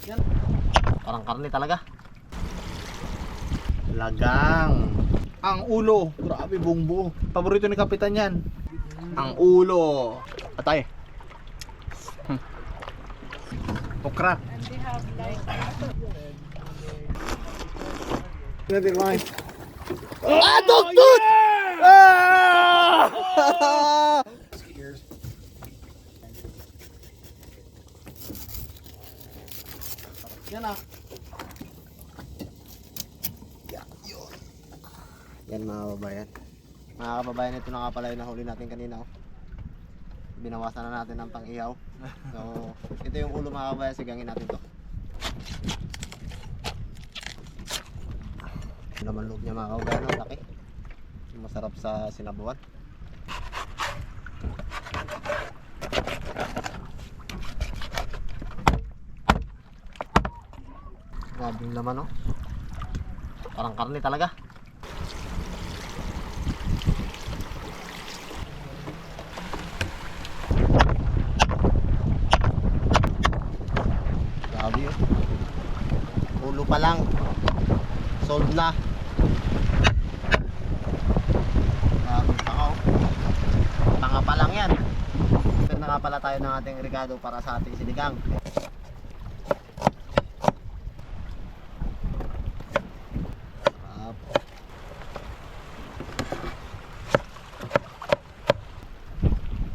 Yan. Parang karne talaga. Lagang. Ang ulo. Grabe, buong buo. Paborito ni Kapitan yan. Ang ulo. Atay. Okra. And they have like Another line. Ah, tut! Ah! Yan ah. Yan mga kababayan. Mga kababayan, ito na nga pala yung nahuli natin kanina. Oh. Binawasan na natin ang pang-ihaw. So, ito yung ulo mga kababayan. Sigangin natin to. Laman loob niya mga kababayan. Ang laki. Masarap sa sinabuan. Grabe yung laman, oh. Parang karne talaga. Grabe yun. Ulo pa lang. Sold na. Grabe takaw. Tanga pa lang yan. Ito na nga pala tayo ng ating regado para sa ating sinigang.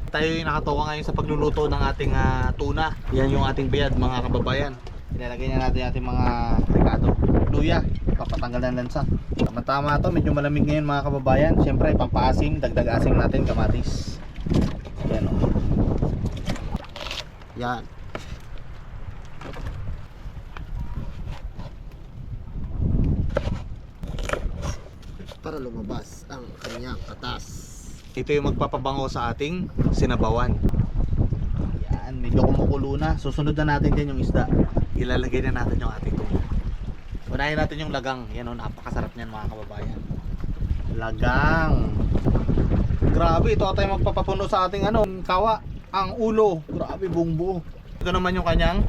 Tayo yung nakatawa ngayon sa pagluluto ng ating tuna. Yan yung ating biyad mga kababayan. Ilalagay na natin ating mga rekado. Luya, papatanggal ng lansa. Tama-tama to, medyo malamig ngayon mga kababayan. Siyempre pampaasim, dagdag asim natin, kamatis. Yan o. Yan. Para lumabas ang kanyang atas. Ito yung magpapabango sa ating sinabawan. Yan, medyo kumukulo na. Susunod na natin din yung isda. Ilalagay na natin yung ating tuna. Unahin natin yung lagang. Yan o, napakasarap niyan mga kababayan. Lagang. Grabe, ito tayo magpapapuno sa ating kawa. Ang ulo. Grabe, buong buo. Ito naman yung kanyang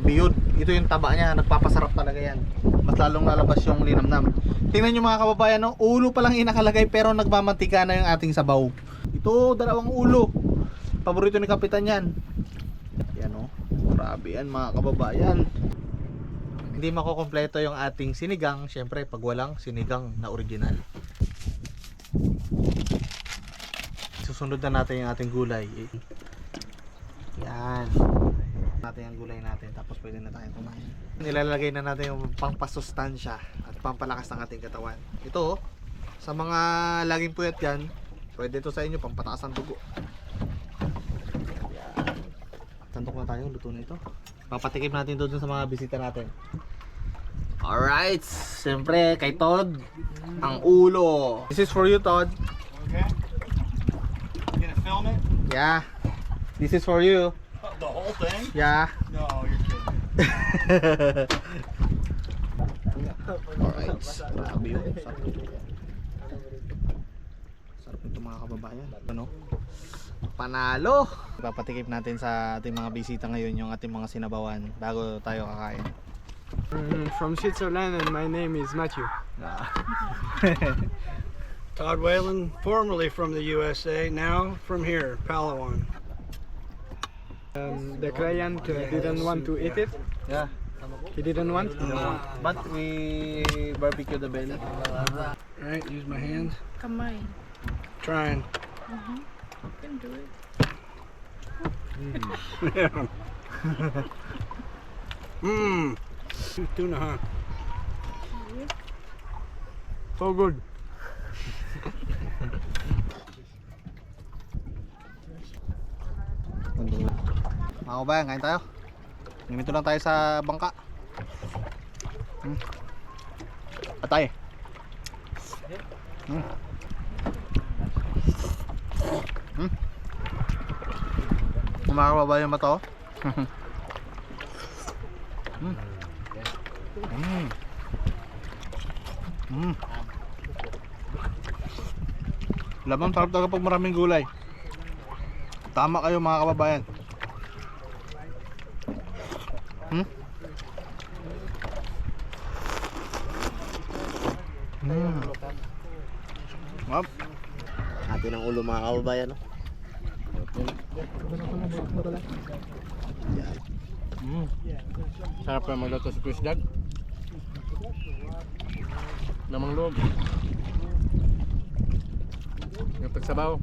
biyod. Ito yung taba niya. Nagpapasarap talaga yan. Mas lalong lalabas yung linamnam. Tingnan nyo mga kababayan, no? Ulo pa lang inakalagay pero nagmamantika na yung ating sabaw. Ito, dalawang ulo. Paborito ni Kapitan yan. Yan o. Grabe yan mga kababayan. Hindi makukompleto yung ating sinigang, syempre pag walang sinigang na original. Susunod na natin yung ating gulay. Yan. Natin ang gulay natin tapos pwede na tayong kumain. Nilalagay na natin yung pampasustansya at pampalakas ng ating katawan. Ito sa mga laging puyat yan, pwede ito sa inyo pampataas ng dugo. Yan. Tantok na tayo, luto na ito. Papatikim natin doon sa mga bisita natin. Alright, siyempre kay Todd ang ulo. This is for you, Todd. Okay. You gonna film it? Yeah. This is for you. The whole thing? Yeah. No, you're kidding. Alright. Grabe yun. Sarap ito. Sarap ito mga kababayan. Ano? Panalo! Ipapatikip natin sa ating mga bisita ngayon yung ating mga sinabawan bago tayo kakain. From Switzerland, and my name is Matthew. Todd Whalen, formerly from the USA, now from here, Palawan. The client didn't want to eat it. Yeah. He didn't want. But we barbecue the belly. Right, use my hands. kamay. Trying. You can do it. Mmm. Tuna, huh? So good. Mga kabayan, kain tayo. Ganito lang tayo sa bangka. Atay. Mga kababayan ba to? Laman, sarap talaga pag maraming gulay. Tama kayo mga kababayan. Map. Atin ang ulo mga kababayan, no? Sarap pa magluto sa fish dag. Namang loob. Yung pagsabaw.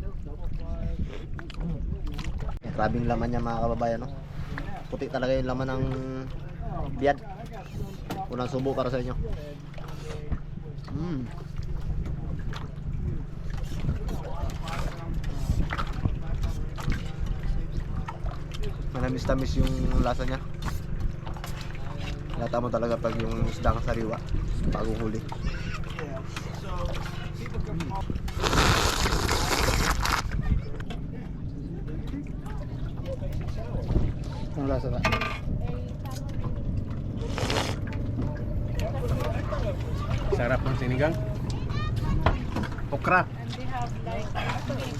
Grabing laman niya mga kababayan, no? Puti talaga yung laman ng biyad. Unang subo para sa inyo. Manamis-tamis yung lasa niya. Lata mo talaga pag yung isdang sariwa bagong huli. Ang lasa ba? Sarap ng sinigang. Okra. And they have like